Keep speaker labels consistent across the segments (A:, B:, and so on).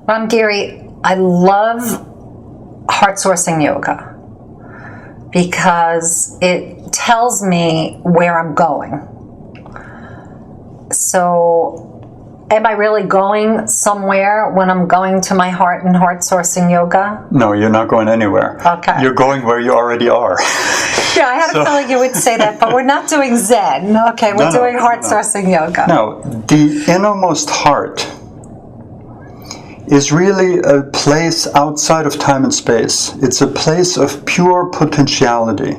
A: Ram-giri, I love heart sourcing yoga because it tells me where I'm going. So am I really going somewhere when I'm going to my heart and heart sourcing yoga?
B: No, you're not going anywhere.
A: Okay.
B: You're going where you already are.
A: Yeah, I had a feeling you would say that, but we're not doing Zen. Okay, we're doing heart sourcing yoga.
B: No, the innermost heart is really a place outside of time and space. It's a place of pure potentiality.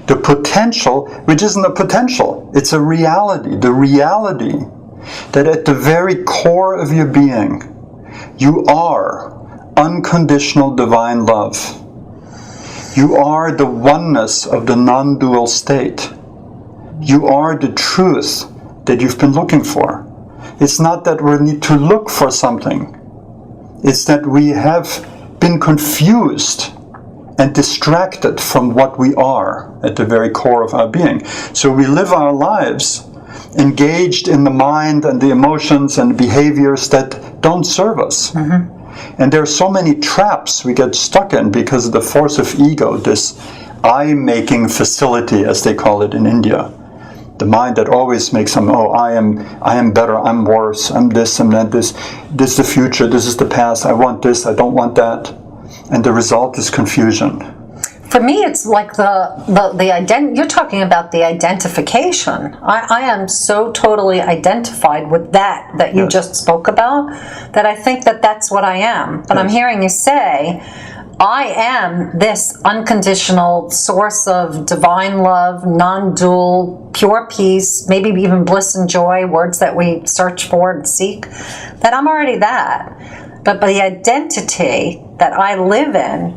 B: The potential, which isn't a potential, it's a reality. The reality that at the very core of your being, you are unconditional divine love. You are the oneness of the non-dual state. You are the truth that you've been looking for. It's not that we need to look for something. It's that we have been confused and distracted from what we are at the very core of our being. So we live our lives engaged in the mind and the emotions and behaviors that don't serve us. Mm-hmm. And there are so many traps we get stuck in because of the force of ego, this I-making facility, as they call it in India. The mind that always makes them, oh, I am better, I'm worse, I'm this, I'm that, this is the future, this is the past, I want this, I don't want that. And the result is confusion.
A: For me, it's like you're talking about the identification. I am so totally identified with that you just spoke about, that I think that that's what I am. But I'm hearing you say, I am this unconditional source of divine love, non-dual, pure peace, maybe even bliss and joy, words that we search for and seek, that I'm already that. But the identity that I live in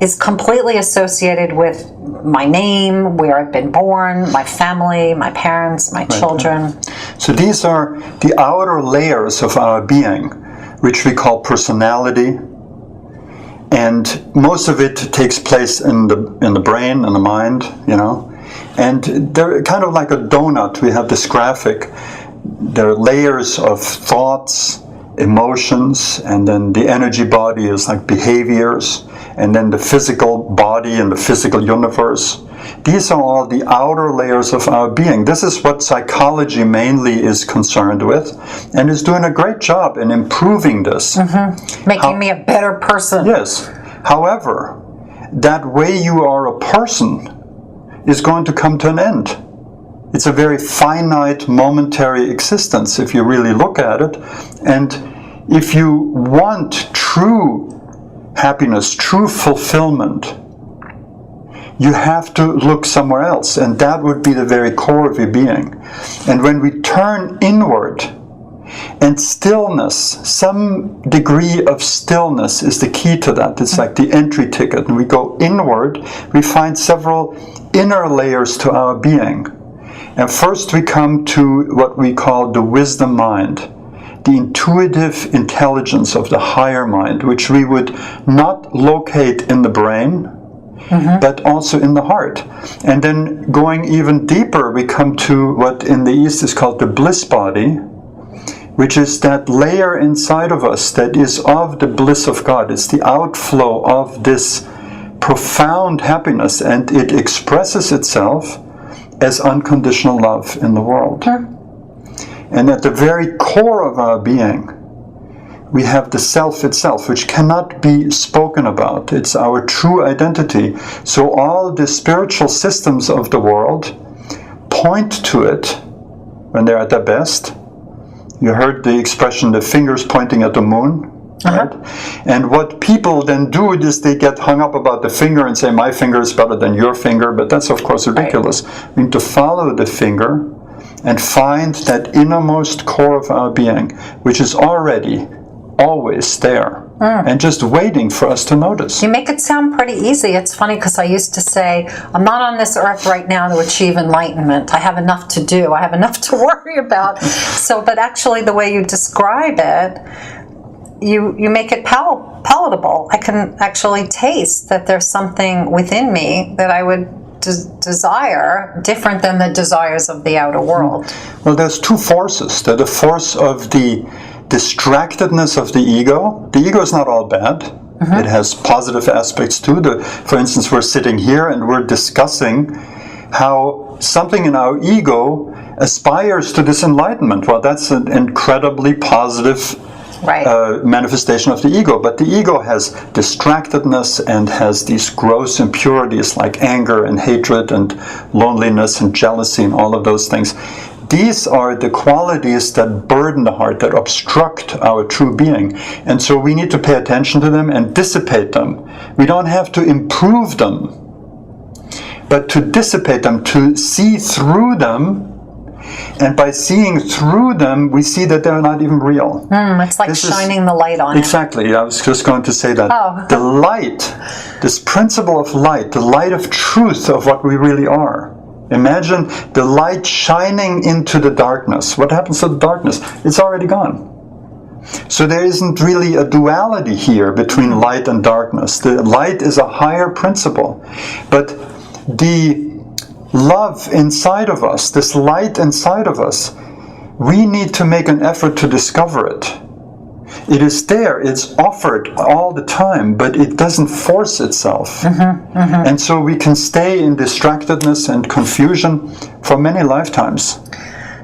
A: is completely associated with my name, where I've been born, my family, my parents, my children.
B: So these are the outer layers of our being, which we call personality. And most of it takes place in the brain and the mind, you know. And they're kind of like a donut. We have this graphic. There are layers of thoughts, emotions, and then the energy body is like behaviors, and then the physical body and the physical universe. These are all the outer layers of our being. This is what psychology mainly is concerned with, and is doing a great job in improving this.
A: Mm-hmm. Making me a better person.
B: Yes. However, that way you are a person is going to come to an end. It's a very finite, momentary existence if you really look at it. And if you want true happiness, true fulfillment, you have to look somewhere else, and that would be the very core of your being. And when we turn inward, and stillness, some degree of stillness is the key to that. It's like the entry ticket. And we go inward, we find several inner layers to our being. And first we come to what we call the wisdom mind, the intuitive intelligence of the higher mind, which we would not locate in the brain, mm-hmm. but also in the heart. And then going even deeper, we come to what in the East is called the bliss body, which is that layer inside of us that is of the bliss of God. It's the outflow of this profound happiness, and it expresses itself as unconditional love in the world. Sure. And at the very core of our being, we have the self itself, which cannot be spoken about. It's our true identity. So all the spiritual systems of the world point to it when they're at their best. You heard the expression, the fingers pointing at the moon, right? Uh-huh. And what people then do is they get hung up about the finger and say, my finger is better than your finger, but that's of course ridiculous. Right. We need to follow the finger and find that innermost core of our being, which is already always there. And just waiting for us to notice.
A: You make it sound pretty easy. It's funny because I used to say, I'm not on this earth right now to achieve enlightenment. I have enough to do. I have enough to worry about. But actually the way you describe it, you make it palatable. I can actually taste that there's something within me that I would desire, different than the desires of the outer world.
B: Well, there's two forces. There's the force of the distractedness of the ego is not all bad. It has positive aspects too. For instance, we're sitting here and we're discussing how something in our ego aspires to this enlightenment. Well, that's an incredibly positive manifestation of the ego. But the ego has distractedness and has these gross impurities like anger and hatred and loneliness and jealousy and all of those things. These are the qualities that burden the heart, that obstruct our true being. And so we need to pay attention to them and dissipate them. We don't have to improve them, but to dissipate them, to see through them. And by seeing through them, we see that they're not even real.
A: It's like shining the light on it.
B: Exactly. I was just going to say that. The light, this principle of light, the light of truth of what we really are. Imagine the light shining into the darkness. What happens to the darkness? It's already gone. So there isn't really a duality here between light and darkness. The light is a higher principle. But the love inside of us, this light inside of us, we need to make an effort to discover it. It is there, it's offered all the time, but it doesn't force itself. And so we can stay in distractedness and confusion for many lifetimes.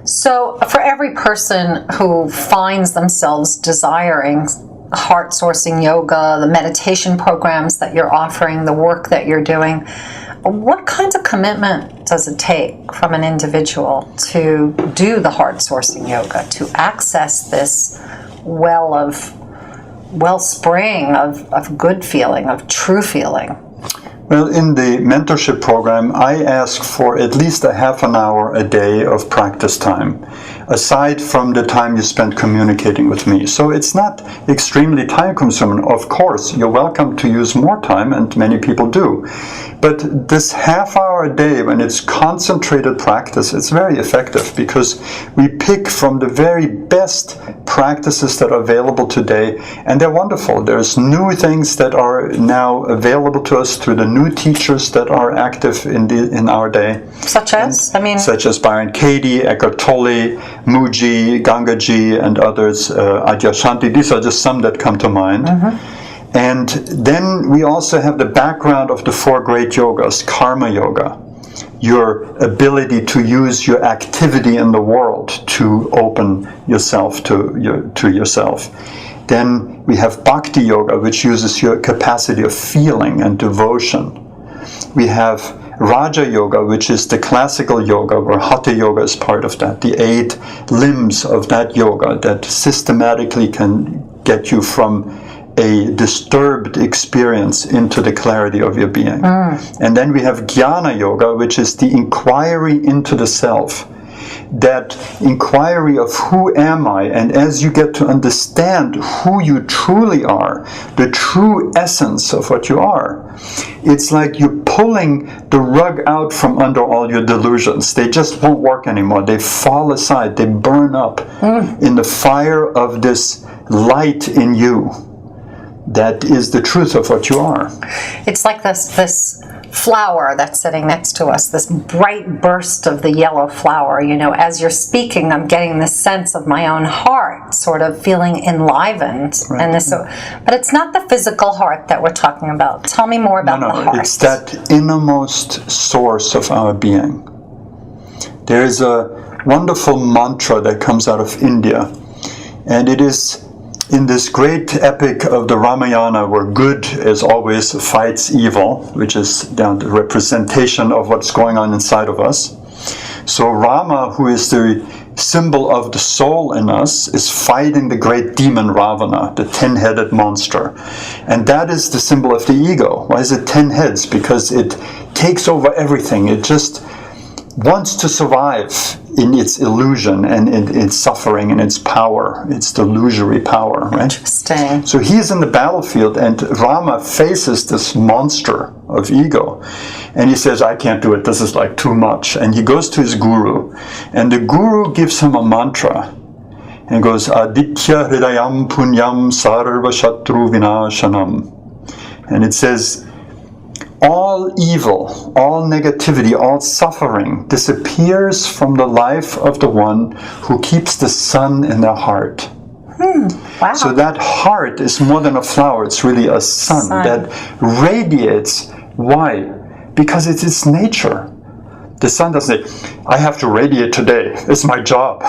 A: So for every person who finds themselves desiring heart sourcing yoga, the meditation programs that you're offering, the work that you're doing, what kinds of commitment does it take from an individual to do the heart sourcing yoga, to access this wellspring of good feeling, of true feeling?
B: Well, in the mentorship program, I ask for at least a half an hour a day of practice time, aside from the time you spend communicating with me. So it's not extremely time consuming. Of course, you're welcome to use more time, and many people do. But this half hour a day, when it's concentrated practice, it's very effective because we pick from the very best practices that are available today, and they're wonderful. There's new things that are now available to us through the new teachers that are active in our day.
A: Such as?
B: Such as Byron Katie, Eckhart Tolle, Muji, Gangaji, and others, Adyashanti. These are just some that come to mind. And then we also have the background of the four great yogas, karma yoga, your ability to use your activity in the world to open yourself to yourself. Then we have bhakti yoga, which uses your capacity of feeling and devotion. We have Raja Yoga, which is the classical yoga, where Hatha Yoga is part of that, the 8 limbs of that yoga that systematically can get you from a disturbed experience into the clarity of your being. And then we have Jnana Yoga, which is the inquiry into the self. That inquiry of who am I, and as you get to understand who you truly are, the true essence of what you are, it's like you're pulling the rug out from under all your delusions. They just won't work anymore. They fall aside. They burn up in the fire of this light in you. That is the truth of what you are.
A: It's like this flower that's sitting next to us, this bright burst of the yellow flower. You know, as you're speaking, I'm getting this sense of my own heart sort of feeling enlivened.
B: Right.
A: And this, but it's not the physical heart that we're talking about. Tell me more about the heart.
B: It's that innermost source of our being. There is a wonderful mantra that comes out of India, and it is in this great epic of the Ramayana, where good, as always, fights evil, which is the representation of what's going on inside of us. So Rama, who is the symbol of the soul in us, is fighting the great demon Ravana, the 10-headed monster. And that is the symbol of the ego. Why is it 10 heads? Because it takes over everything. It just wants to survive in its illusion and in its suffering and its power, its delusory power, right?
A: Interesting.
B: So he is in the battlefield, and Rama faces this monster of ego. And he says, I can't do it, this is like too much. And he goes to his guru, and the guru gives him a mantra, and goes, Aditya hridayam punyam sarva shatru vinashanam. And it says, all evil, all negativity, all suffering disappears from the life of the one who keeps the sun in their heart.
A: Wow.
B: So that heart is more than a flower, it's really a sun that radiates. Why? Because it's its nature. The sun doesn't say, I have to radiate today, it's my job.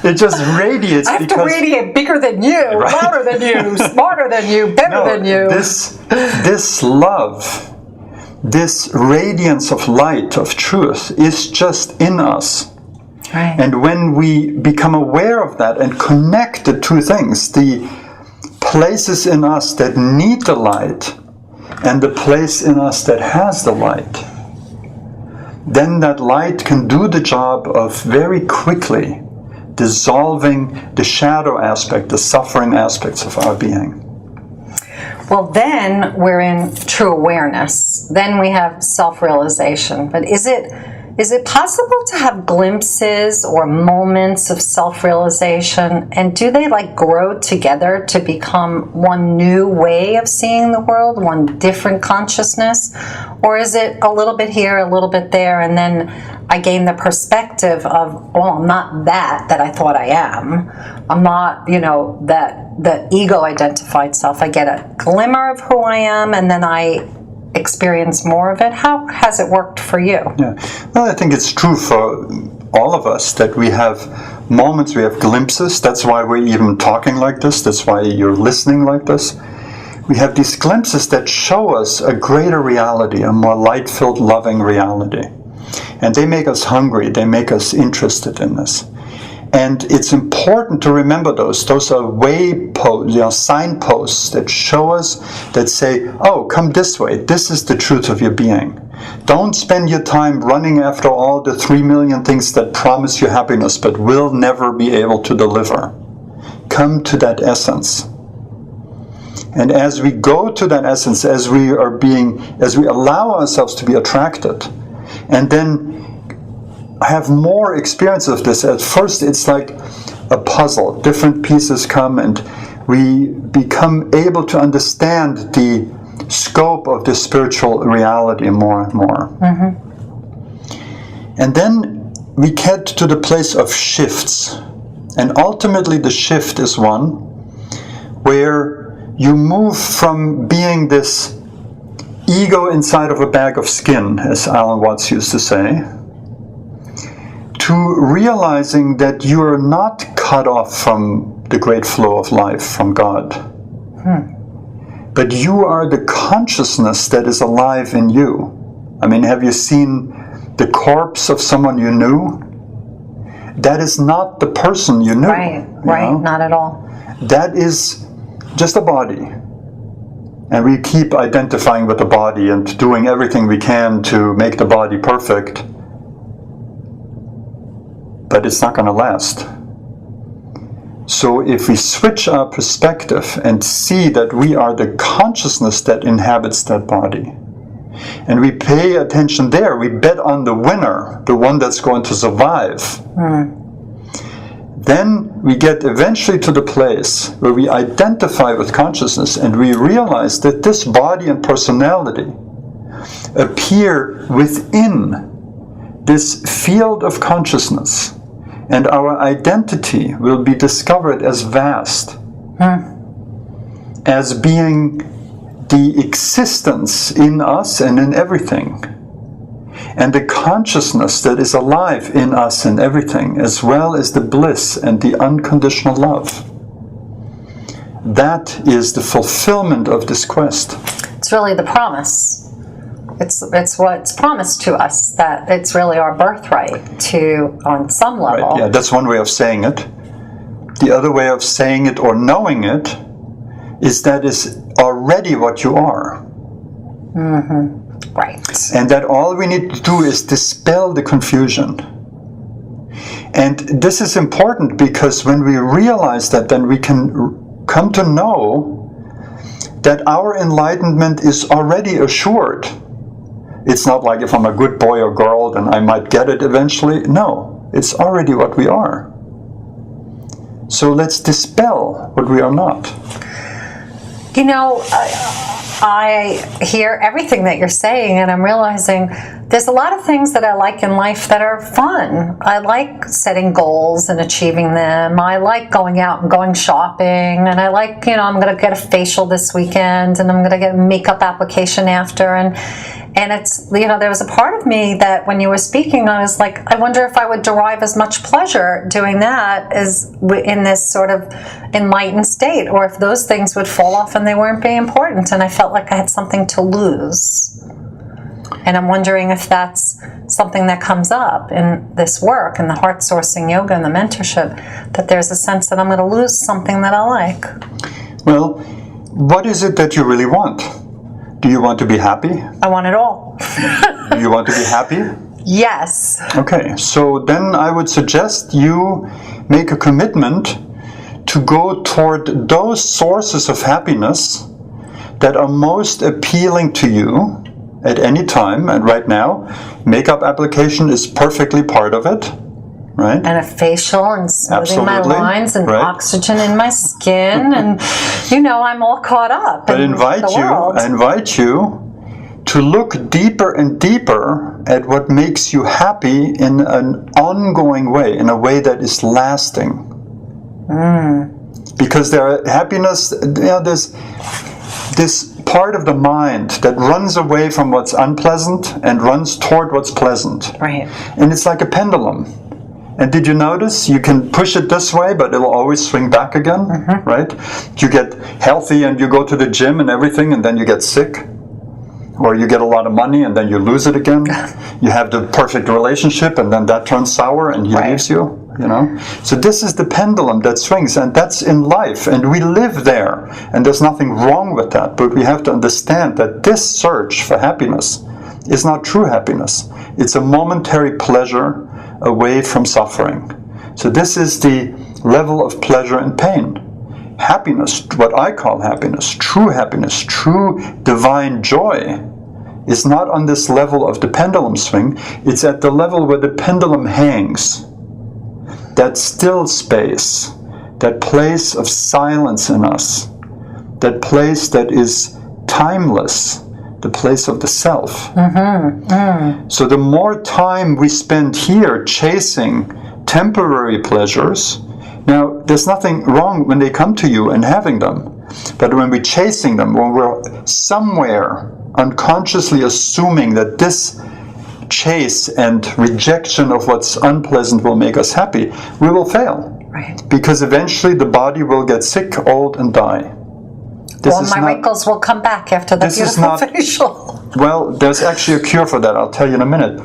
B: It just radiates
A: I have to radiate bigger than you, louder than you, smarter than you, better than you.
B: This love, this radiance of light, of truth, is just in us.
A: Right.
B: And when we become aware of that and connect the two things, the places in us that need the light and the place in us that has the light, then that light can do the job of very quickly dissolving the shadow aspect, the suffering aspects of our being.
A: Well, then we're in true awareness. Then we have self-realization. But is it possible to have glimpses or moments of self-realization? And do they grow together to become one new way of seeing the world, one different consciousness? Or is it a little bit here, a little bit there, and then I gain the perspective of, oh, I'm not that I thought I am. I'm not, the ego-identified self. I get a glimmer of who I am, and then I experience more of it. How has it worked for you?
B: Yeah. Well, I think it's true for all of us that we have moments, we have glimpses. That's why we're even talking like this. That's why you're listening like this. We have these glimpses that show us a greater reality, a more light-filled, loving reality. And they make us hungry. They make us interested in this. And it's important to remember those. Those are wayposts, signposts that show us, that say, oh, come this way. This is the truth of your being. Don't spend your time running after all the 3 million things that promise you happiness but will never be able to deliver. Come to that essence. And as we go to that essence, as we allow ourselves to be attracted, and then have more experience of this. At first it's like a puzzle. Different pieces come and we become able to understand the scope of the spiritual reality more and more. And then we get to the place of shifts. And ultimately the shift is one where you move from being this ego inside of a bag of skin, as Alan Watts used to say, to realizing that you are not cut off from the great flow of life from God. But you are the consciousness that is alive in you. I mean, have you seen the corpse of someone you knew? That is not the person you knew.
A: Right, not at all.
B: That is just a body. And we keep identifying with the body and doing everything we can to make the body perfect. But it's not going to last. So if we switch our perspective and see that we are the consciousness that inhabits that body, and we pay attention there, we bet on the winner, the one that's going to survive, then we get eventually to the place where we identify with consciousness and we realize that this body and personality appear within this field of consciousness. And our identity will be discovered as vast, as being the existence in us and in everything, and the consciousness that is alive in us and everything, as well as the bliss and the unconditional love. That is the fulfillment of this quest.
A: It's really the promise. It's what's promised to us, that it's really our birthright to, on some level.
B: Right, yeah, that's one way of saying it. The other way of saying it or knowing it is that it's already what you are.
A: Right.
B: And that all we need to do is dispel the confusion. And this is important because when we realize that, then we can come to know that our enlightenment is already assured. It's not like if I'm a good boy or girl, then I might get it eventually. No, it's already what we are. So let's dispel what we are not.
A: I hear everything that you're saying, and I'm realizing there's a lot of things that I like in life that are fun. I like setting goals and achieving them. I like going out and going shopping, and I like, I'm going to get a facial this weekend, and I'm going to get a makeup application after, and it's, there was a part of me that when you were speaking, I was like, I wonder if I would derive as much pleasure doing that as in this sort of enlightened state, or if those things would fall off and they weren't being important, and I felt like I had something to lose. And I'm wondering if that's something that comes up in this work, in the heart sourcing yoga and the mentorship, that there's a sense that I'm going to lose something that I like.
B: Well, what is it that you really want? Do you want to be happy?
A: I want it all.
B: Do you want to be happy?
A: Yes.
B: Okay, so then I would suggest you make a commitment to go toward those sources of happiness that are most appealing to you at any time. And right now, makeup application is perfectly part of it, right?
A: And a facial and smoothing my lines and oxygen in my skin. And, I'm all caught up.
B: But I invite you to look deeper and deeper at what makes you happy in an ongoing way, in a way that is lasting. Because there's this part of the mind that runs away from what's unpleasant and runs toward what's pleasant.
A: Right.
B: And it's like a pendulum. And did you notice you can push it this way, but it'll always swing back again, right? You get healthy and you go to the gym and everything, and then you get sick. Or you get a lot of money and then you lose it again. You have the perfect relationship and then that turns sour and he leaves you, So this is the pendulum that swings, and that's in life, and we live there. And there's nothing wrong with that, but we have to understand that this search for happiness is not true happiness. It's a momentary pleasure away from suffering. So this is the level of pleasure and pain. Happiness, what I call happiness, true divine joy, is not on this level of the pendulum swing. It's at the level where the pendulum hangs. That still space, that place of silence in us, that place that is timeless, the place of the self. So the more time we spend here chasing temporary pleasures, now there's nothing wrong when they come to you and having them, but when we're chasing them, when we're somewhere unconsciously assuming that this chase and rejection of what's unpleasant will make us happy, we will fail.
A: Right.
B: Because eventually the body will get sick, old, and die.
A: Wrinkles will come back after the beautiful facial.
B: Well, there's actually a cure for that. I'll tell you in a minute.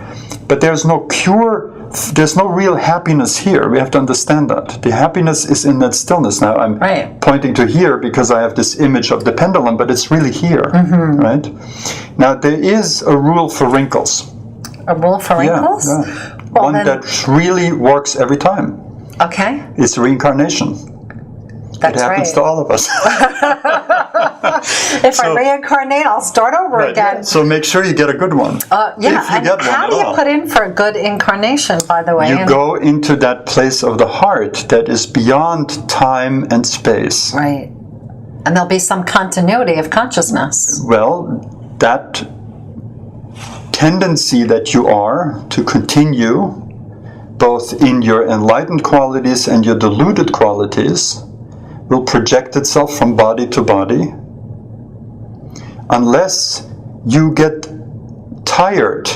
B: But there's no cure. There's no real happiness here. We have to understand that. The happiness is in that stillness. Now, I'm pointing to here because I have this image of the pendulum, but it's really here, right? Now, there is a rule for wrinkles.
A: A rule for wrinkles?
B: Yeah. One that really works every time.
A: Okay.
B: It's reincarnation.
A: That's
B: it happens to all of us.
A: If I reincarnate, I'll start over again.
B: So make sure you get a good one.
A: If you get one how do you put in for a good incarnation, by the way?
B: You go into that place of the heart that is beyond time and space.
A: Right. And there'll be some continuity of consciousness.
B: Well, that tendency that you are to continue, both in your enlightened qualities and your deluded qualities, will project itself from body to body unless you get tired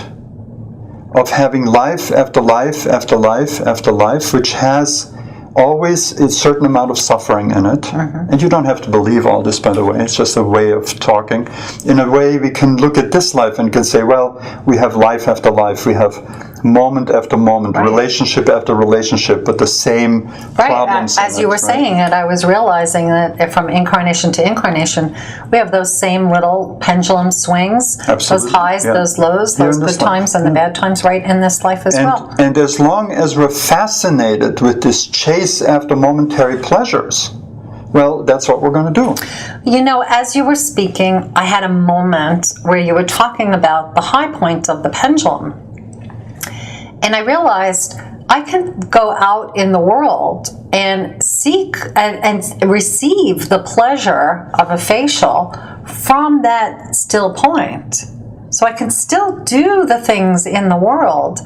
B: of having life after life after life after life, which has always a certain amount of suffering in it. And you don't have to believe all this, by the way. It's just a way of talking. In a way, we can look at this life and can say, well, we have life after life. We have moment after moment, relationship after relationship, but the same problems.
A: As you were saying it, I was realizing that from incarnation to incarnation, we have those same little pendulum swings, those highs, those lows, those good times and the bad times right in this life as well.
B: And as long as we're fascinated with this chase after momentary pleasures, well, that's what we're going to do.
A: As you were speaking, I had a moment where you were talking about the high point of the pendulum. And I realized I can go out in the world and seek and receive the pleasure of a facial from that still point. So I can still do the things in the world.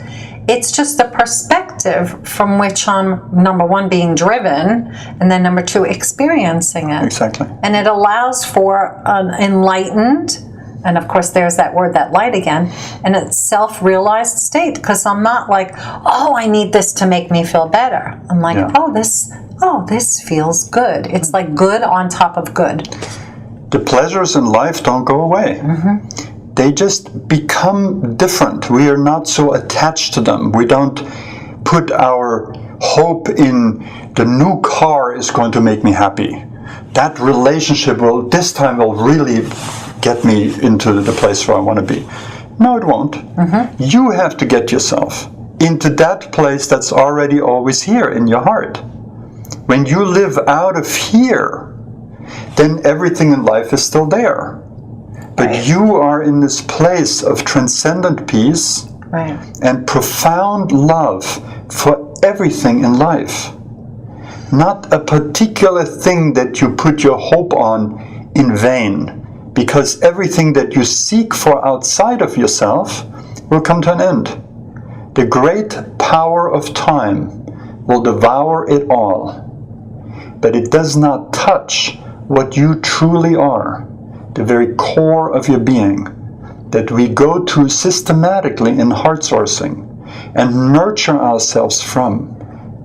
A: It's just the perspective from which I'm, number one, being driven, and then number two, experiencing it.
B: Exactly.
A: And it allows for an enlightened, and of course there's that word, that light again, and it's self-realized state, because I'm not like, oh, I need this to make me feel better. I'm like, this feels good. It's like good on top of good.
B: The pleasures in life don't go away. Mm-hmm. They just become different. We are not so attached to them. We don't put our hope in the new car is going to make me happy. That relationship this time will really get me into the place where I want to be. No, it won't. Mm-hmm. You have to get yourself into that place that's already always here in your heart. When you live out of here, then everything in life is still there. But you are in this place of transcendent peace and profound love for everything in life. Not a particular thing that you put your hope on in vain, because everything that you seek for outside of yourself will come to an end. The great power of time will devour it all, but it does not touch what you truly are. The very core of your being, that we go to systematically in heart sourcing and nurture ourselves from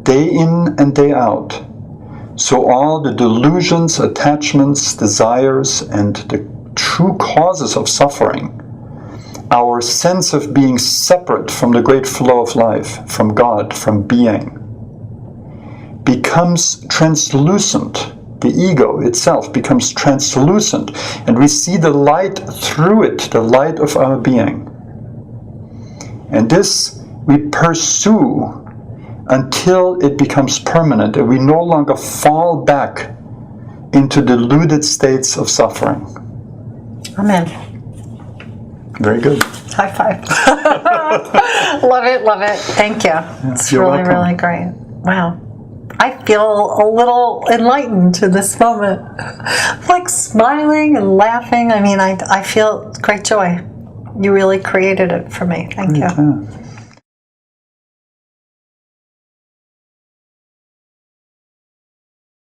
B: day in and day out. So all the delusions, attachments, desires, and the true causes of suffering, our sense of being separate from the great flow of life, from God, from being, becomes translucent. The ego itself becomes translucent, and we see the light through it, the light of our being. And this we pursue until it becomes permanent, and we no longer fall back into deluded states of suffering.
A: Amen.
B: Very good.
A: High five. Love it, love it. Thank you. It's
B: You're
A: really,
B: welcome.
A: really great. Wow. I feel a little enlightened to this moment. Like smiling and laughing. I mean, I feel great joy. You really created it for me. Thank you.